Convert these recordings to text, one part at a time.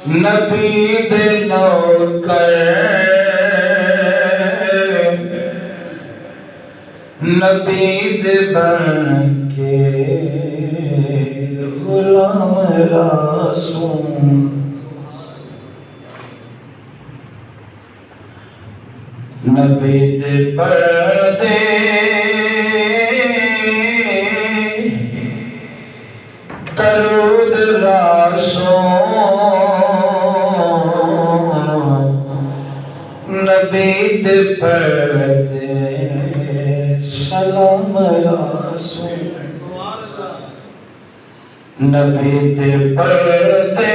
نبی دے نوکر نبی دے بن کے غلام رسول نبی دے پردے درود رسول نبی دے پردے سلام رسول نبی دے پردے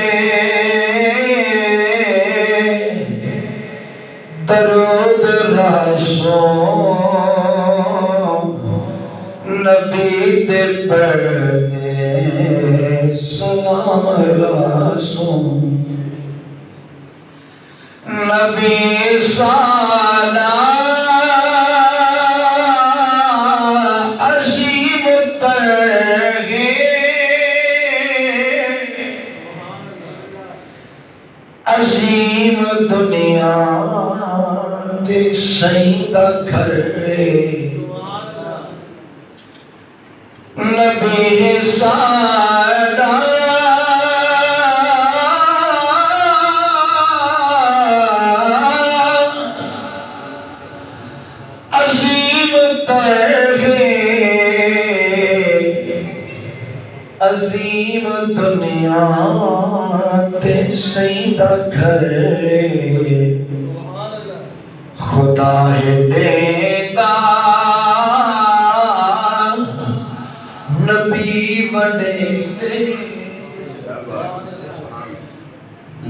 درود رسول نبی دے پردے سلام رسول نبی سانا عظیم ترغیب عظیم دنیا دے سیدہ گھر نبی سانا عظیم ترغیب عظیم دنیا تے سیدہ گھر خدا ہے دیتا نبی وڈے تے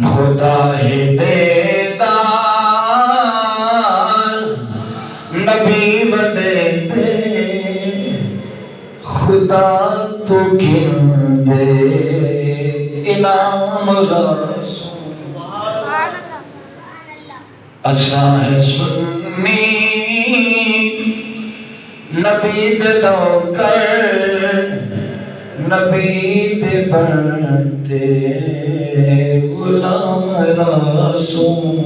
خدا ہے دیتا نبی وڈے تے خدا تو گن دے انعام رسول اچھا ہے سنی نبی دے نوکر نبی دے بنتے غلام رسول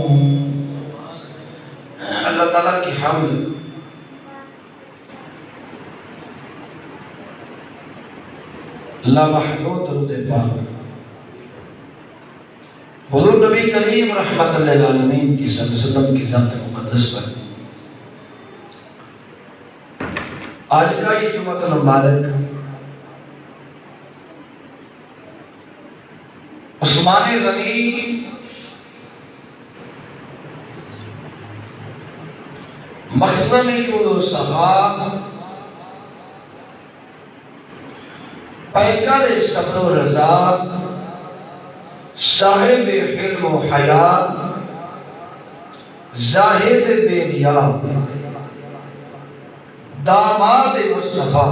اللہ تعالیٰ کی حمد اللہ وحدہ درود پاک حضور نبی کریم رحمت اللہ العالمین کی صلی اللہ علیہ وسلم کی ذات مقدس پر آج کا یہ جمعۃ المبارک عثمان غنی مخزن جود و سخا پیکر صبر و رضا صاحب حلم و حیا زاہد بے ریا داماد مصطفیٰ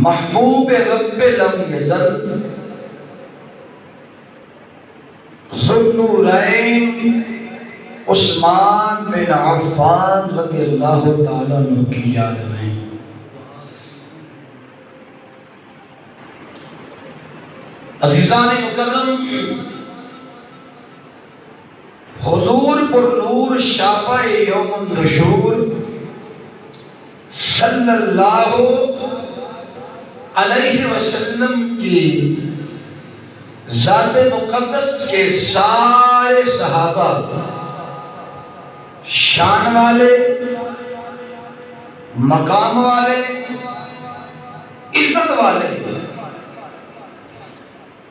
محبوب رب لم یزل ذو النورین عثمان بن عفان رضی اللہ تعالیٰ عنہ کی یاد میں عزیزان مکرم حضور پر نور شافع یوم النشور صلی اللہ علیہ وسلم کی ذات مقدس کے سارے صحابہ شان والے مقام والے عزت والے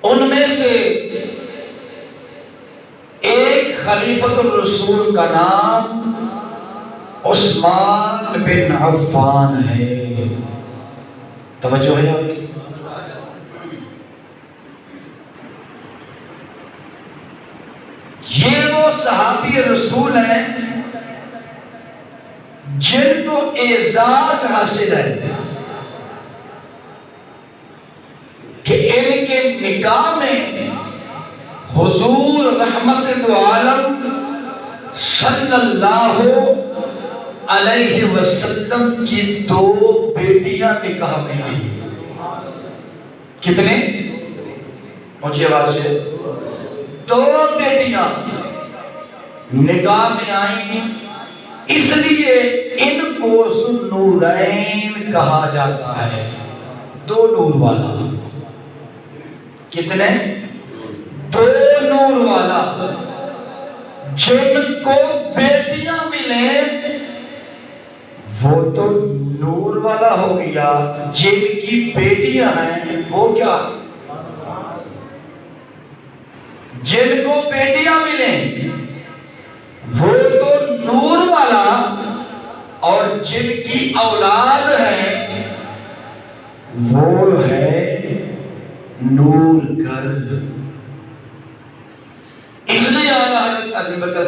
ان میں سے ایک خلیفۃ الرسول کا نام عثمان بن عفان ہے توجہ ہے آپ کی یہ وہ صحابی رسول ہیں جن کو اعزاز حاصل ہے کہ ان کے نکاح میں حضور رحمت دو عالم صلی اللہ علیہ وسلم کی دو بیٹیاں نکاح میں آئیں. کتنے؟ اونچی آواز سے، دو بیٹیاں نکاح میں آئیں، اس لیے ان کو ذوالنورین کہا جاتا ہے، دو نور والا۔ کتنے؟ دو نور والا۔ جن کو بیٹیاں ملیں وہ تو نور والا ہو گیا، جن کی بیٹیاں ہیں وہ کیا؟ جن کو بیٹیاں ملیں وہ تو نور والا، اور جن کی اولاد ہے وہ ہے نور گر۔ اس لیے اعلیٰ حضرت ابو بکر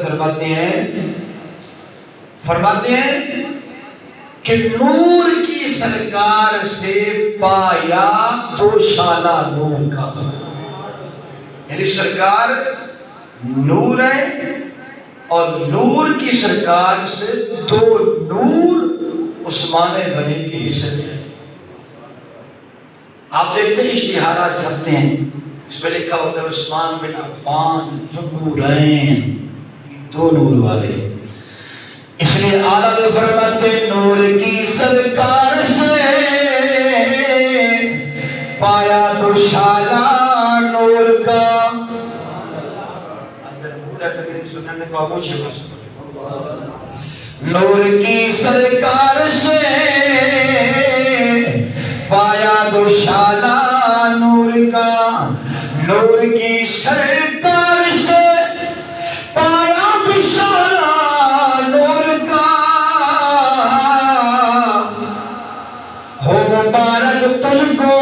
فرماتے ہیں کہ نور کی سرکار سے پایا دوشالہ نور کا، یعنی سرکار نور ہے اور نور کی سرکار سے دو نور عثمان غنی کے حصے میں۔ آپ دیکھتے ہیں اشتہارات چھپتے ہیں، اس پہ لکھا ہوتا ہے عثمان بن عفان ذوالنورین، دو نور والے۔ اس لیے اعلیٰ فرماتے نور کی سرکار سے پایا دوشالہ نور کا۔ نور کی سرکار سے پایا دوشالہ نور کا، نور کی سرکار سے پایا دوشالہ نور کا، ہو مبارک تجھ کو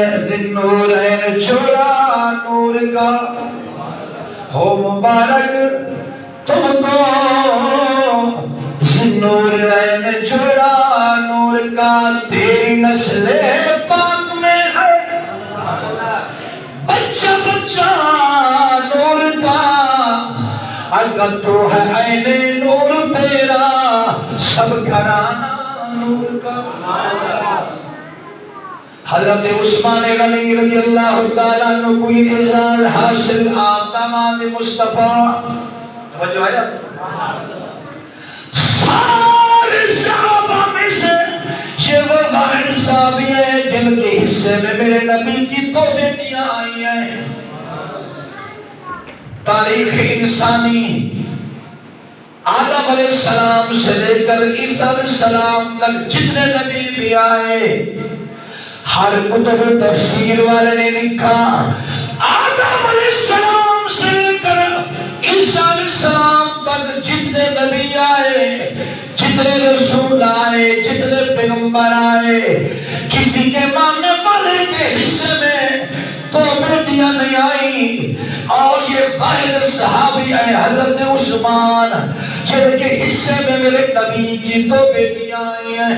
ذوالنورین جوڑا نور کا، ہو مبارک تم کو ذوالنورین جوڑا نور کا۔ تیری نسل پاک میں ہے بچہ بچہ نور کا، اگر تو ہے عین نور تیرا سب گھرانہ نور کا۔ حضرت عثمان غنی رضی اللہ تعالیٰ عنہ کو یہ اعزاز حاصل آپ داماد مصطفیٰ، توجہ آیا، سارے صحابہ میں سے یہ وہ واحد صحابی ہے جن کے حصے میں میرے نبی کی دو بیٹیاں آئی ہیں۔ تاریخ انسانی آدم علیہ السلام سے لے کر عیسیٰ علیہ السلام تک جتنے نبی بھی آئے، ہر کتب تفسیر والے نے لکھا آدم علیہ السلام سے لے کر عیسیٰ علیہ السلام تک جتنے نبی آئے، جتنے رسول آئے، جتنے پیغمبر آئے، کسی کے ماننے والے کے حصے میں تو بیٹیاں نہیں آئی، اور یہ واحد صحابی ہے حضرت عثمان جن کے حصے میں میرے نبی کی دو بیٹیاں آئی ہیں۔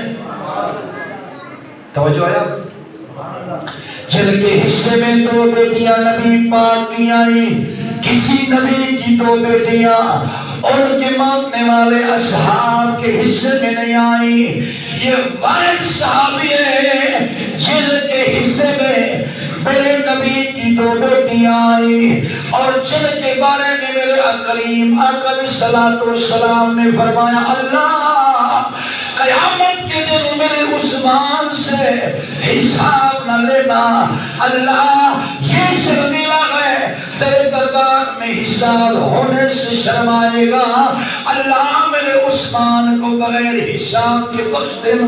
توجہ آیا، جن کے حصے میں دو بیٹیاں نبی پاک کی آئی، کسی نبی کی دو بیٹیاں ان کے ماننے والے اصحاب کے حصے میں نہیں آئی۔ یہ واحد صحابی ہے جن کے حصے میں میرے نبی کی دو بیٹیاں آئی، اور جن کے بارے میں میرے کریم آقا علیہ الصلوۃ والسلام نے فرمایا اللہ قیامت کے دن میرے عثمان سے حساب نہ لینا، اللہ یہ شرمیلا ہے تیرے دربار میں حساب ہونے سے شرمائے گا، اللہ میرے عثمان کو بغیر حساب کے بخش دینا۔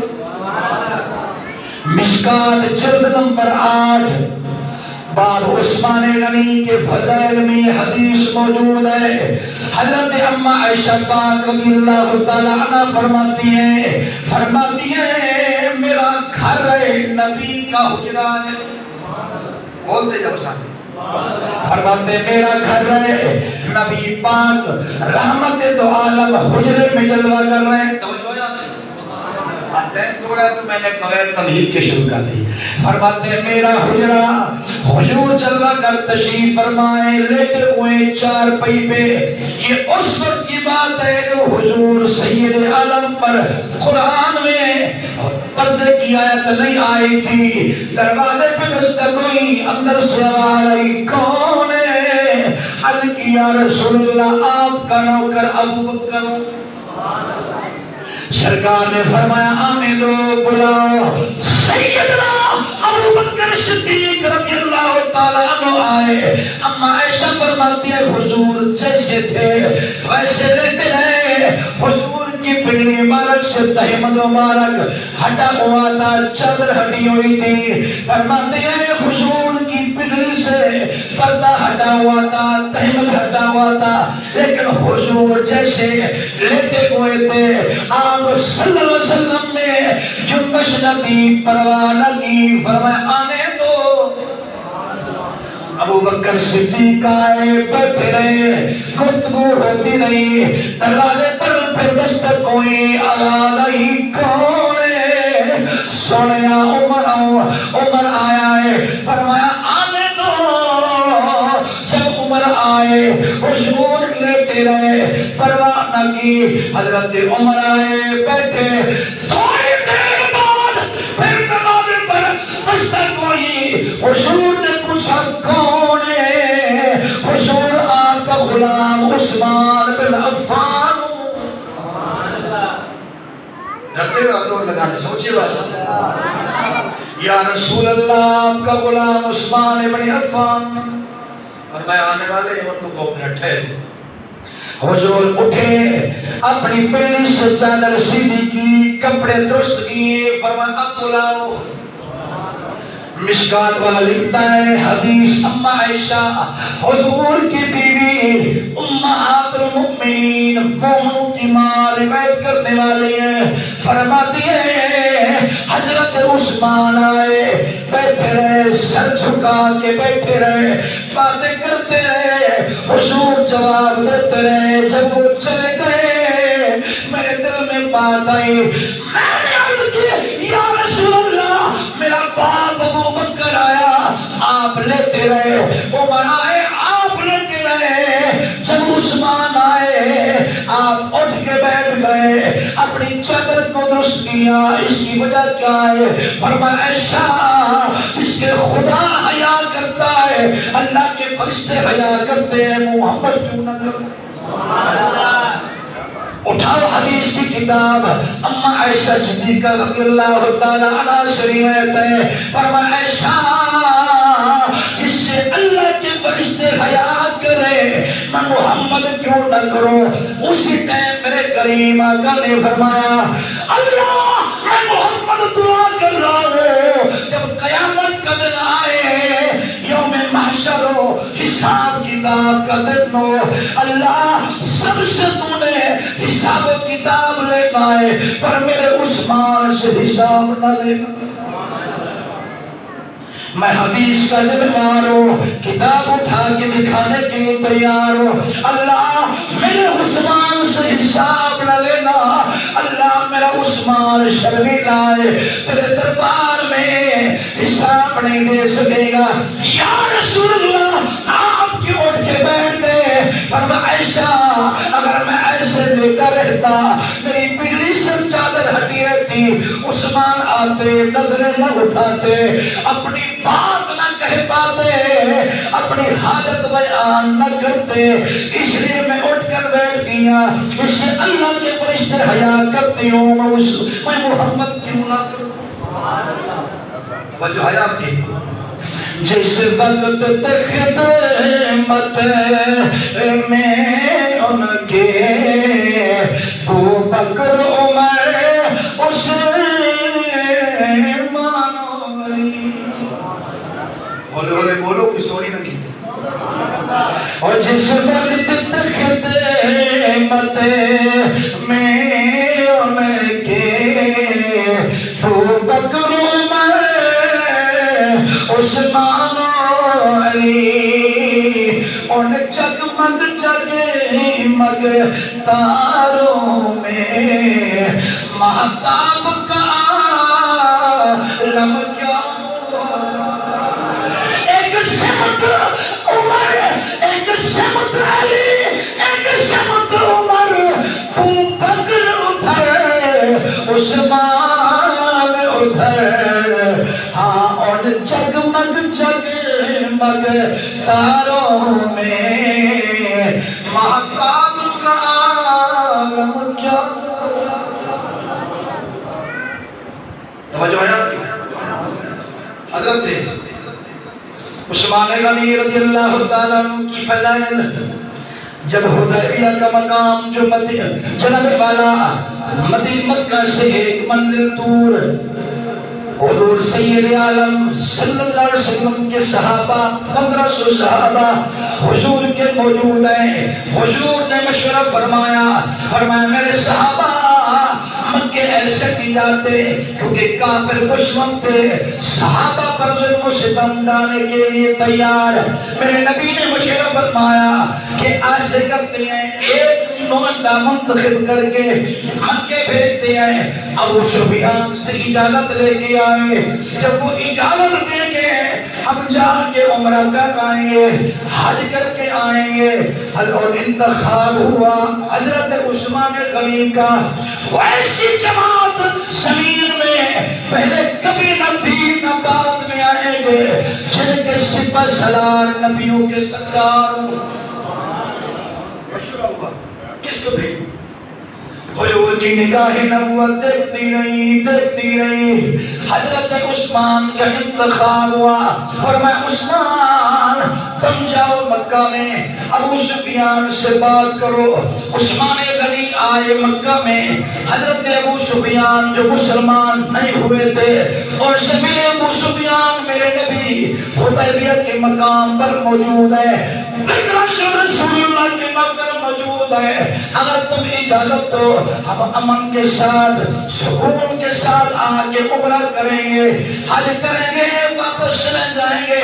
مشکات جلد نمبر 8 باب عثمان غنی کے فضائل میں حدیث موجود ہے۔ حضرت اما عائشہ پاک رضی اللہ تعالیٰ عنہ فرماتی ہیں میرا گھر ہے نبی کا حجرہ ہے، بولتے جب ساتھ فرماتے میرا گھر ہے نبی پاک رحمت دو عالم حجرے میں جلوہ کر رہے ہیں۔ تھوڑا تو میں نے بغیر تمہید کے شروع کر دی. فرماتے ہیں میرا حجرہ حضور جلوہ کر تشریف فرمائے لیٹے ہوئے چار پئی پہ. یہ اس وقت کی بات ہے جو حضور سید عالم پر قرآن میں پردے کی آیت نہیں آئی تھی. دروازے پہ دستک ہوئی, اندر سے آواز آئی کون ہے؟ عرض کی یا رسول اللہ آپ کا نوکر ابو بکر. سرکار نے فرمایا آنے دو, بلاؤ. سیدنا ابو بکر صدیق رضی اللہ تعالیٰ عنہ آئے. اما عائشہ فرماتی ہے حضور جیسے تھے ویسے لیتے رہے. حضور کی پگڑی مبارک سے تہمد مبارک ہٹا ہوا تھا, چادر ہٹی ہوئی تھی. فرماتے ہیں حضور کی پگڑی سے پردہ ہٹا ہوا تھا, تہمد ہٹا ہوا تھا, لیکن حضور جیسے لیتے ہوئے تھے. آپ صلی اللہ علیہ وسلم نے جنبش نہ دی, پرواہ نہ کی. فرمایا آنے دو. ابو بکر صدیق آئے, بیٹھے رہے, گفتگو ہوتی رہی. دروازے پر پھر دستک ہوئی, آواز آئی کون ہے؟ سنیا عمر آؤ. عمر آیا ہے. فرمایا آنے دو. جب عمر آئے حضور لیتے رہے, پرواہ نہ کی. حضرت عمر آئے, بیٹھے. تھوڑی دیر بعد پھر دروازے پر دستک ہوئی. حضور نے پوچھا کون ہے؟ حضور آپ کا غلام عثمان بن عفان ہوں. ڈرتے ہوئے آپ لوگ لگانے سوچے باسا یا رسول اللہ آپ کا غلام عثمان بن عفان. فرمایا آنے والے ان کو اپنا ٹھہر. حضور اٹھے, اپنی پہلی سے چادر سیدھی کی, کپڑے درست کیے. فرمایا اب بلاؤ. مشکات والا لکھتا ہے حدیث اما عائشہ حضور کی بیوی امہات المؤمنین مومنوں کی ماں روایت کرنے والی ہیں. فرماتی ہے حضرت عثمان آئے, بیٹھے رہے, سر جھکا کے بیٹھے رہے, باتیں کرتے رہے. حضور جواب دیتے رہے. جب وہ چلے گئے میرے دل میں بات آئی. میں نے عرض کی یا رسول اللہ میرا باپ ابو بکر آیا, آپ لیتے رہے. عمر آئے, آپ لیتے رہے. جب عثمان آئے آپ اٹھ کے بیٹھ گئے, اپنی چادر کو درست کیا. اس کی وجہ کیا ہے؟ فرمایا عائشہ جس کے خدا حیا کرتا ہے اللہ کے فرشتے حیا کرتے ہیں, محمد کیوں نہ کرو. اٹھاؤ حدیث کی کتاب اما عائشہ صدیقہ رضی اللہ تعالیٰ عنہ شریعت ہے. فرمایا عائشہ جس سے اللہ کے فرشتے حیا کرے میں محمد کیوں نہ کروں. اسی ٹائم میرے کریم آقا نے فرمایا اللہ میں محمد دعا کر رہا ہوں جب قیامت کا دن آئے, یوم محشر ہو, حساب کتاب کا دن ہو, اللہ سب سے تو نے حساب و کتاب لینا ہے پر میرے عثمان سے حساب نہ لینا. میں حدیث کا ذمہ دار ہوں, کتاب اٹھا کے دکھانے کے لیے تیار ہوں. اللہ میرے عثمان سے حساب نہ لینا. اللہ میرا عثمان شرمیلا ہے, تیرے دربار میں حساب نہیں دے سکے گا. یا رسول اللہ آپ کی اٹھ کے بیٹھ گئے. فرمایا عائشہ اگر میں ایسے لیٹا رہتا میری پگڑی سے چادر ہٹی رہتی, عثمان آتے نظریں نہ اٹھاتے, اپنی بات نہ کہہ پاتے, اپنی حالت بیان نہ کرتے. اس لیے میں اٹھ کر بیٹھ گیا. اس سے اللہ کے فرشتے حیا کرتے ہوں, میں محمد کیوں نہ کروں. وجہ حیا کی جس وقت تک خدمت میں ان کے ابو بکر عمر عثمان علی. بولو کس سوری نہ کیتے. اور جس وقت تک خدمت میں ان کے ابو بکر عمر عثمان علی ان جگمگ جگمگ تاروں میں مہتاب کا سمت عمر، ایک سمت علی، ایک سمت عمر، ابو بکر ادھر، عثمان ادھر، ہاں اور جگمگ جگمگ تاروں میں مہتاب کا عالم کیا۔ توجہ ہے آپ کی؟ حضرت عثمان غنی رضی اللہ تعالیٰ عنہ کی فضائل، جب حدیبیہ کا مقام جو جناب والا مدینہ مکہ سے ایک منزل دور، حضور سید عالم صلی اللہ علیہ وسلم کے صحابہ 1500 صحابہ حضور کے موجود ہیں۔ حضور نے مشورہ فرمایا میرے صحابہ مکے ایسے نہیں جاتے کیونکہ کافر دشمن تھے، صحابہ پر ظلم و ستم ڈالنے کے لیے تیار۔ میرے نبی نے مشورہ فرمایا کہ ایسے کرتے ہیں، ایک نمائندہ منتخب کر کے مکے بھیجتے ہیں۔ ابو سفیان سے اجازت لے کے آئے، جب وہ اجازت دیں گے ہم جا کے عمرہ کر آئیں گے، حج کر کے آئیں گے، اور انتخاب ہوا حضرت عثمان غنی کا۔ ویسی جماعت زمین میں پہلے کبھی نہ تھی نہ بعد میں آئیں گے، جن کے سپہ سالار نبیوں کے سردار مشورہ ہوا کس کو بھیجو؟ حضور کی نگاہ نبوت دیکھتی رہی، حضرت عثمان کا انتخاب ہوا۔ فرمایا عثمان تم جاؤ مکہ میں ابو سفیان سے بات کرو۔ عثمان غنی آئے مکہ میں، حضرت ابو سفیان جو مسلمان نہیں ہوئے تھے اور سے ملے۔ ابو سفیان میرے نبی حدیبیہ کے مقام پر موجود ہے، رسول اللہ کے مقام موجود ہے، اگر تم اجازت دو ہم امن کے ساتھ سکون کے ساتھ آگے عمرہ کریں گے، حج کریں گے، واپس چلے جائیں گے۔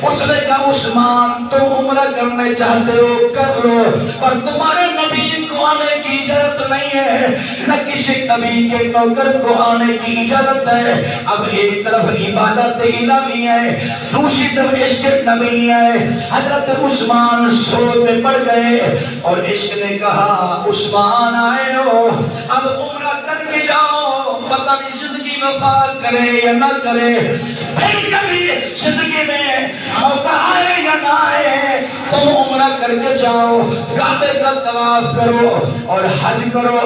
اس نے کہا عثمان تو عمرہ کرنے چاہتے ہو کر لو، پر تمہارے نبی کو آنے کی اجازت نہیں ہے، نہ کسی نبی کے نوکر کو آنے کی اجازت ہے۔ اب ایک طرف عبادت الہی ہے، دوسری طرف عشق نبی ہے۔ حضرت عثمان سوچ میں پڑ گئے اور عشق نے کہا عثمان آئے ہو اب عمرہ کر کے جاؤ، پتہ نہیں زندگی وفا کرے یا نہ کرے، پھر کبھی زندگی میں موقع آئے یا نہ آئے، تم عمرہ کر کے جاؤ، کعبے کا طواف کرو اور حج کرو،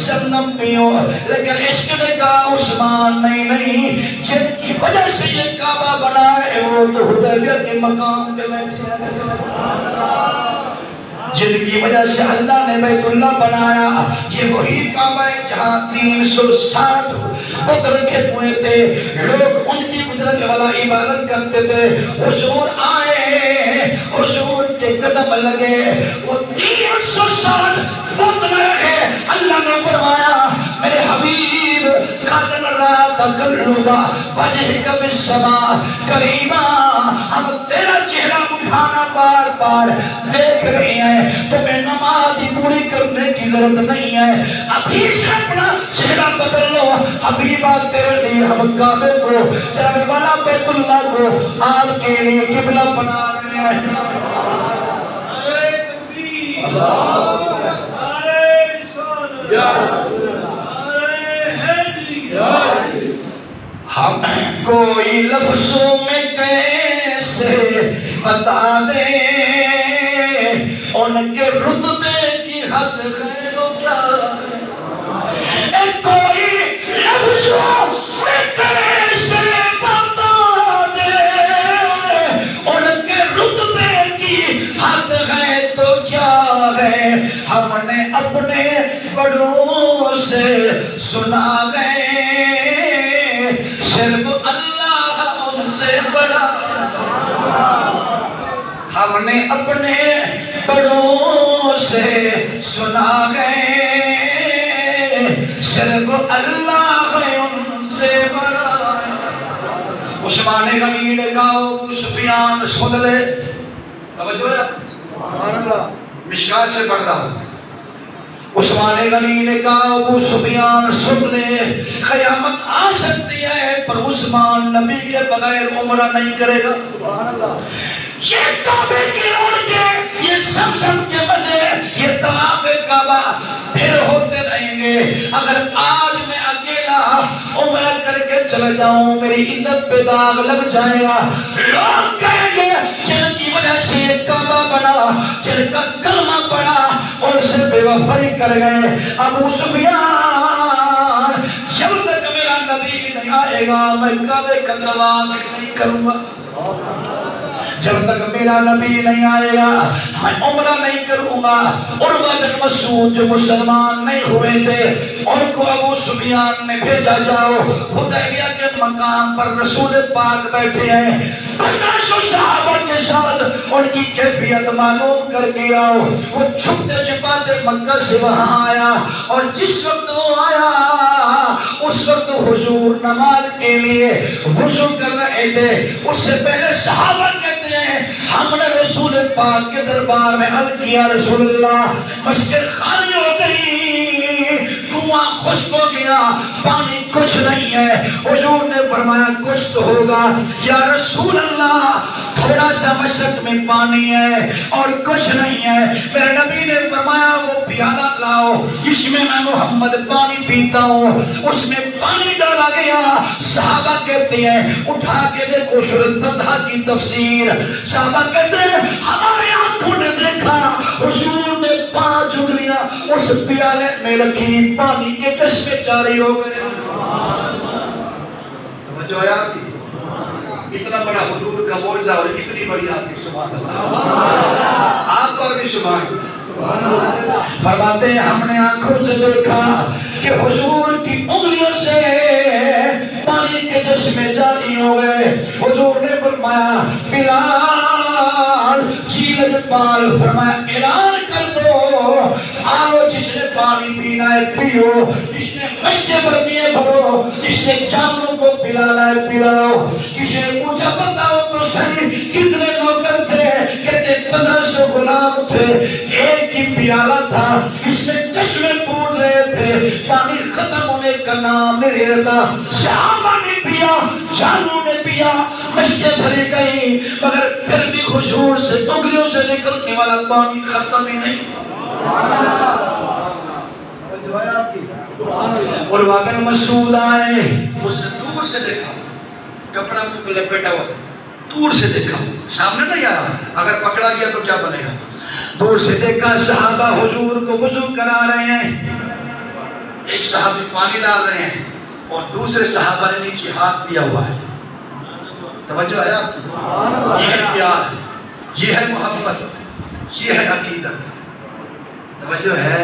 زمزم پیو۔ لیکن عشق نے کہا عثمان نہیں، جن کی وجہ سے یہ کعبہ بنا ہے وہ تو حدیبیہ کے مقام پہ بیٹھے ہیں، جن کی وجہ سے اللہ نے بیت اللہ بنایا، یہ وہی کعبہ ہے جہاں 360 بت رکھے ہوئے تھے، لوگ ان کی قدرت والا عبادت کرتے تھے۔ حضور آئے، حضور کے قدم لگے، وہ 360 بت نہ رکھے۔ اللہ نے فرمایا میرے حبیب قد نرى تقلب وجهك في السماء قریبا، ہم تیرا چہرہ اٹھانا بار بار دیکھ رہے ہیں، تمہیں نماز پوری کرنے کی ضرورت نہیں ہے، ابھی سے اپنا چہرہ بدل لو۔ حبیبہ تیرے لیے ہم کعبے کو، جناب والا بیت اللہ کو آپ کے لیے قبلہ بنا رہے ہیں۔ نعرہ تکبیر، نعرہ رسالت، ہم کوئی لفظوں میں کیسے بتا دیں ان کے رتبے کی حد خیر و کیا ہے، کوئی لفظوں میں کیسے بتا دیں ان کے رتبے کی حد ہے تو کیا ہے، ہم نے اپنے بڑوں سے سنا گئے صرف اللہ ان سے بڑا، ہم نے اپنے بڑوں سے سنا گئے صرف اللہ ان سے بڑا۔ عثمان غنی نے کہا ابو سفیان سن لے، توجہ ہے، مشکات سے پڑھ رہا ہوں، عثمان غنی نے کہا ابو سفیان سن لے، قیامت آ سکتی ہے پر عثمان نبی کے بغیر عمرہ نہیں کرے گا۔ یہ کعبے کی رونقیں، یہ زمزم کے مزے، یہ طواف کعبہ پھر ہوتے رہیں گے۔ اگر آج میں اکیلا عمرہ کر کے چلا جاؤں میری عزت پہ داغ لگ جائے گا، لوگ کہیں گے جن کی وجہ سے کعبہ بنا، جن کا کلمہ پڑا ان سے بے وفائی کر گئے۔ ابو سفیان جب تک میرا نبی نہیں آئے گا میں کعبے کا طواف نہیں کروں گا، جب تک میرا نبی نہیں آئے گا میں عمرہ نہیں کروں گا۔ عروہ بن مسعود جو مسلمان نہیں ہوئے تھے ان کو ابو سفیان نے بھیجا، جاؤ حدیبیہ کے مقام پر رسول پاک بیٹھے ہیں، 1500 صحابہ کے ساتھ ان کی کیفیت معلوم کر کے آؤ۔ وہ چھپتے چھپاتے مکہ سے وہاں آیا اور جس وقت وہ آیا اس وقت حضور نماز کے لیے وضو کر رہے تھے۔ اس سے پہلے صحابہ کہتے ہیں ہم نے رسول پاک کے دربار میں عرض کیا رسول اللہ مسجد خالی ہو گئی، کنواں خشک ہو گیا، پانی کچھ نہیں ہے۔ حضور نے فرمایا کچھ تو ہوگا یا رسول اللہ، تھوڑا سا مشرق میں پانی ہے اور کچھ نہیں ہے۔ میرے نبی نے فرمایا وہ پیالہ لاؤ جس میں میں محمد پانی پیتا ہوں، اس میں پانی ڈالا گیا۔ صحابہ کہتے ہیں اٹھا کے دیکھو سورۃ فاتحہ کی تفسیر، صحابہ کہتے ہیں ہمارے آنکھوں نے دیکھا حضور نے 5 انگلیاں اس پیالے میں رکھی، پانی کے چشمے جاری ہو گئے۔ توجہ ہے آپ کی؟ اتنا بڑا حضور کا معجزہ اور اتنی بڑی آپ کی سبحان اللہ، آپ کا بھی سبحان اللہ۔ فرماتے ہیں ہم نے آنکھوں سے دیکھا کہ حضور کی انگلیوں سے پانی کے چشمے جاری ہو گئے۔ حضور نے فرمایا بلال جی لجپال، فرمایا اعلان کر دو آؤ جس نے پانی پینا ہے پیو، جس نے مشتے بھرنی ہے بھرو، جس نے جانوں کو پلانا ہے پلاؤ۔ کسی نے پوچھا بتاؤ تو صحیح کتنے نوکر تھے؟ کہتے 1500 غلام تھے، ایک ہی پیالہ تھا، اس میں چشمے پھوٹ رہے تھے، پانی ختم ہونے کا نام نہیں لیتا۔ صحابہ نے پیا، جانوں نے پیا، مشتے بھری گئی، مگر پھر بھی حضور سے انگلیوں سے نکلنے والا پانی ختم ہی نہیں۔ اور عروہ بن مسعود آئے، اس نے دور سے دیکھا، کپڑا منہ پہ لپیٹا ہوا تھا، دور سے دیکھا، سامنے نہیں آیا، اگر پکڑا گیا تو کیا بنے گا۔ دور سے دیکھا صحابہ حضور کو وضو کرا رہے ہیں، ایک صحابی پانی ڈال رہے ہیں اور دوسرے صحابہ نے نیچے ہاتھ دیا ہوا ہے۔ توجہ ہے آپ کی؟ یہ ہے پیار، یہ ہے محبت، یہ ہے عقیدت۔ توجہ ہے؟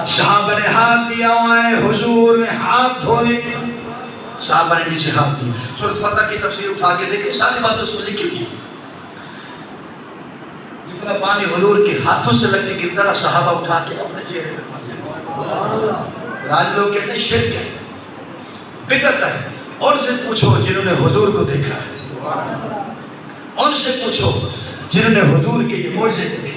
صحابہ نے ہاتھ دیا ہوا ہے، حضور نے ہاتھ دھوئے، صحابہ نے نیچے ہاتھ دی۔ سورۃ فتح کی تفسیر اٹھا کے دیکھیں، ساری باتیں اس میں لکھی ہوئی ہیں۔ جتنا پانی حضور کے ہاتھوں سے لگنے کی طرح صحابہ اٹھا کے اپنے چہرے پہ مار دیا۔ آج لوگ کہتے ہیں شرک ہے، بدعت ہے۔ ان سے پوچھو جنہوں نے حضور کو دیکھا ہے، ان سے پوچھو جنہوں نے حضور کے یہ معجزے دیکھے،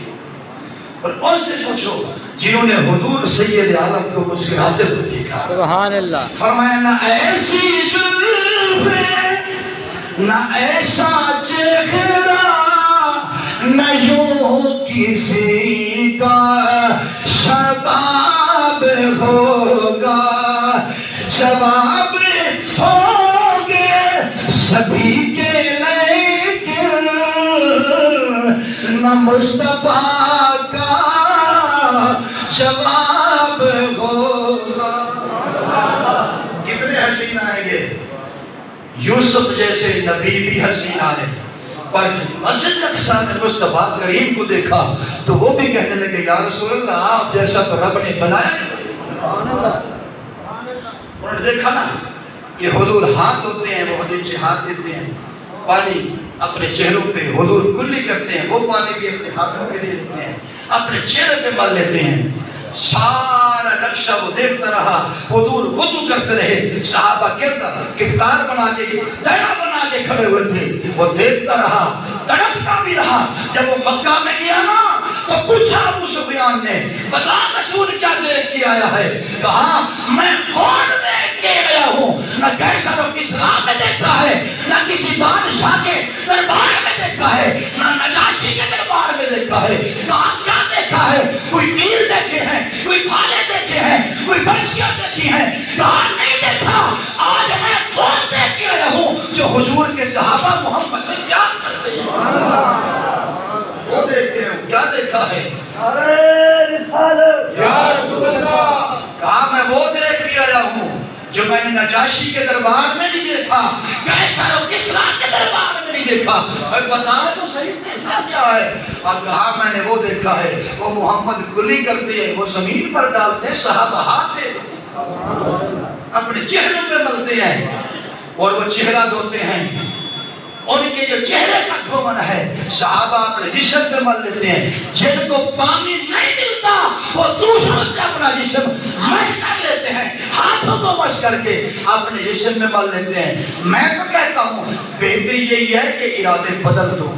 اور ان سے پوچھو جنہوں نے حضور سید عالم کو مسکراتے ہوئے دیکھا۔ سبحان اللہ۔ فرمایا نہ ایسی زلفیں، نہ ایسا چہرہ، نہ یوں کسی کا شباب ہوگا، جواب ہوگے سبھی کے لیکن نہ مصطفیٰ کا جواب ہوگا۔ کتنے حسین آئیں گے، یوسف جیسے نبی بھی حسین آئے، پر جب مسجد اقصیٰ میں مصطفیٰ کریم کو دیکھا تو وہ بھی کہنے لگے یا رسول اللہ آپ جیسا تو رب نے بنایا ہے۔ انہوں نے دیکھا نا کہ حضور ہاتھ ہوتے ہیں، وہ نیچے ہاتھ دیتے ہیں، پانی اپنے چہروں پہ حضور کلی کرتے ہیں، وہ پانی بھی اپنے ہاتھوں پہ دے دیتے ہیں، اپنے چہرے پہ مل لیتے ہیں۔ سارا نقشہ وہ دیکھتا رہا، حضور وضو کرتے رہے، صحابہ کردار بنا کے دائرہ بنا کے کھڑے ہوئے تھے، وہ دیکھتا رہا، تڑپتا بھی رہا۔ جب وہ مکہ میں گیا نا تو پوچھا ابو سفیان نے بتا مسعود کیا دیکھ کے آیا ہے؟ کہا میں خود دیکھ کے آیا ہوں، نہ کیسر و کسریٰ میں دیکھا ہے، نہ کسی بادشاہ کے دربار میں دیکھا ہے، نہ نجاشی کے دربار میں دیکھا ہے۔ کہا کیا دیکھا ہے؟ کوئی تیر دیکھے ہیں، کوئی بھالے دیکھے ہیں، کوئی بنسیاں دیکھی ہیں؟ کہا نہیں دیکھا، آج میں خود دیکھ کے آیا ہوں جو حضور کے صحابہ محمد سے یاد کرتے ہیں۔ وہ دیکھتے ہیں، کیا دیکھا ہے؟ یا رسول اللہ، کہا میں وہ دیکھ کے آیا ہوں جو میں نے نجاشی کے دربار میں نہیں دیکھا، کیسر و کسریٰ کے دربار میں نہیں دیکھا۔ اور بتایا تو صحیح دیکھا کیا ہے؟ اور کہا میں نے وہ دیکھا ہے، وہ محمد کلی کرتے ہیں، وہ زمین پر ڈالتے ہیں، صحابہ ہاتھ اپنے چہروں پہ ملتے ہیں اور وہ چہرہ دھوتے ہیں۔ ان کے جو چہرے کا دھون ہے صحابہ اپنے جسم پہ مل لیتے ہیں۔ جن کو پانی نہیں ملتا وہ دوسروں سے اپنا جسم مشق کر لیتے ہیں، ہاتھوں کو مشق کر کے اپنے جسم میں مل لیتے ہیں۔ میں تو کہتا ہوں بہتری یہی ہے کہ ارادے بدل دو۔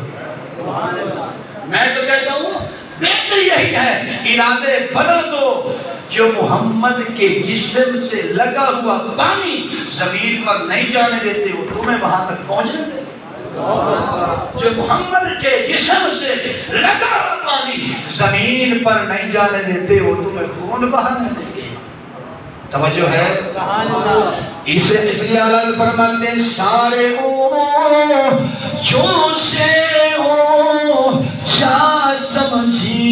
میں تو کہتا ہوں بہتری یہی ہے ارادے بدل دو۔ جو محمد کے جسم سے لگا ہوا پانی زمین پر نہیں جانے دیتے وہ تمہیں وہاں تک پہنچنے دیتے۔ جو محمد کے جسم سے لگا ہوا پانی زمین پر نہیں جانے دیتے وہ تمہیں خون بہانے دیتے۔ توجہ ہے؟ اس لیے اللہ فرماتے ہیں سارے جو سے شاہ سمجھی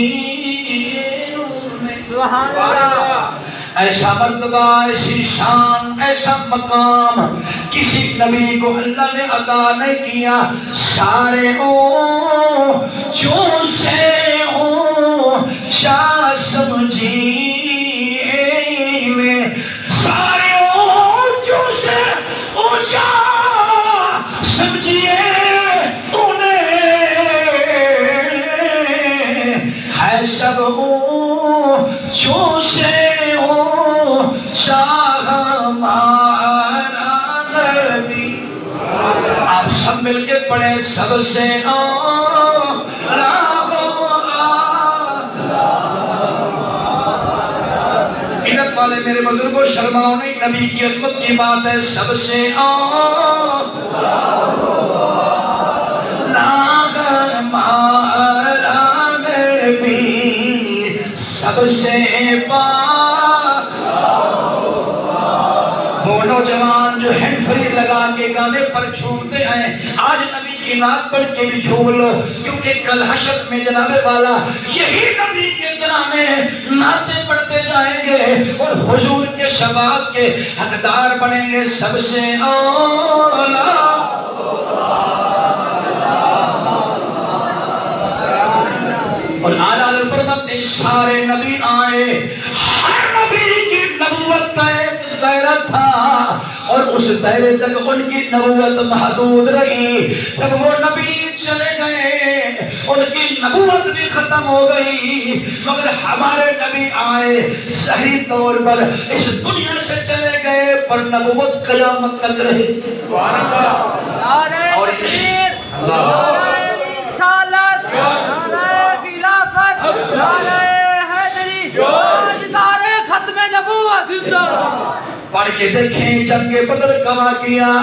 سبحان اللہ، ایسا مرتبہ، ایسی شان، ایسا مقام کسی نبی کو اللہ نے عطا نہیں کیا۔ سارے جو سے شاہ سمجھی میں، سارے جو سے اونچا سمجھیے انہیں، ہے سب جو سے شاہ ہمارا نبی۔ آپ سب مل کے پڑھیں سب سے ادھر والے میرے بزرگوں شرماؤ نہیں، نبی کی عظمت کی بات ہے۔ سب سے سب سے وہ نوجوان جو ہینڈ فری لگا کے گانے پر جھومتے ہیں آج نبی کی نعت پڑھ کے بھی جھوم لو، کیونکہ کل حشر میں جناب والا یہی نبی کے گرانے نعتیں پڑھتے جائیں گے اور حضور کے شفاعت کے حقدار بنیں گے۔ سب سے اولا اور اعلیٰ فرماتے سارے نبی آئے، ہر نبی کی نبوت کا ایک دائرہ تھا اور اس دائرے تک ان کی نبوت محدود رہی۔ جب وہ نبی چلے گئے ان کی نبوت بھی ختم ہو گئی، مگر ہمارے نبی آئے صحیح طور پر اس دنیا سے چلے گئے پر نبوت قیامت تک رہی۔ اور پڑھ کے دیکھیں جنگ بدر کا واقعہ،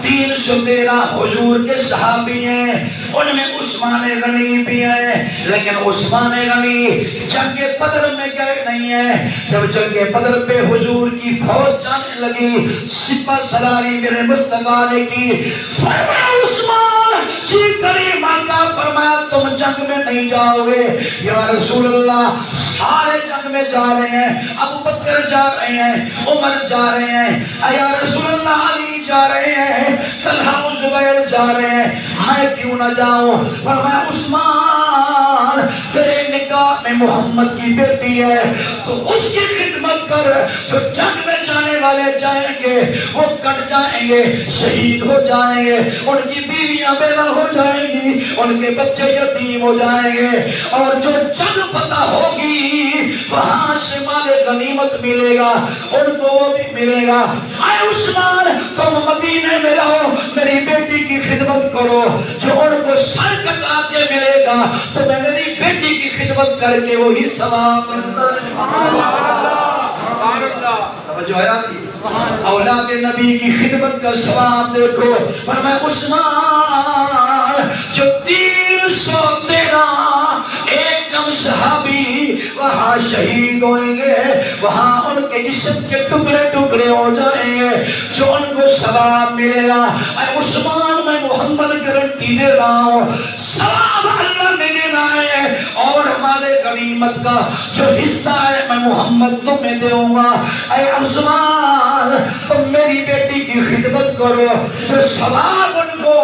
313 حضور کے صحابی ہیں، ان میں عثمان غنی بھی ہیں، لیکن عثمان غنی جنگ بدر میں گئے نہیں ہیں۔ جب جنگ بدر پہ حضور کی فوج جانے لگی، سپہ سلاری میرے مصطفیٰ نے کی، فرمایا عثمان جی کریم آقا، فرمایا تم جنگ میں نہیں جاؤ گے یا رسول اللہ، سارے جنگ میں جا رہے ہیں، ابو بکر جا رہے ہیں، عمر جا رہے ہیں، یا رسول اللہ علی جا رہے ہیں، طلحہ و زبیر جا رہے ہیں، میں کیوں نہ جاؤں؟ فرمایا عثمان تیرے نکاح میں محمد کی بیٹی ہے تو اس کی خدمت کر، جو جنگ میں جانے والے جائیں گے وہ کٹ جائیں گے، شہید ہو جائیں گے، ان کی بیویاں بیوہ ہو جائیں گی، ان کے بچے یتیم ہو جائیں گے، اور جو جنگ فتح ہوگی وہاں سے مال غنیمت ملے گا، ان کو وہ بھی ملے گا۔ اے عثمان تم مدینے میں رہو، میری بیٹی کی خدمت کرو، جو ان کو سر کٹا کے ملے گا تو میں میری بیٹی کی خدمت کر کے وہی ثواب ملتا ہے۔ توجہ آیا کی اولاد نبی کی خدمت کا ثواب دیکھو۔ فرمایا عثمان جو 313 ایک کم صحابی وہاں شہید ہوئیں گے، وہاں ان کے جسم کے ٹکڑے ٹکڑے ہو جائیں گے، جو ان کو ثواب ملے گا۔ اے عثمان میں محمد گارنٹی دے رہا ہوں ثواب اللہ نے دینا ہے، اور ہمارے غنیمت کا جو حصہ ہے میں محمد تمہیں دوں گا۔ اے عثمان تم میری بیٹی کی خدمت کرو، جو ثواب ان کو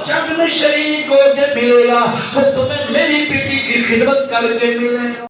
جنگ میں شریک ہو کے ملے گا وہ تمہیں میری بیٹی کی خدمت کر کے ملے گا۔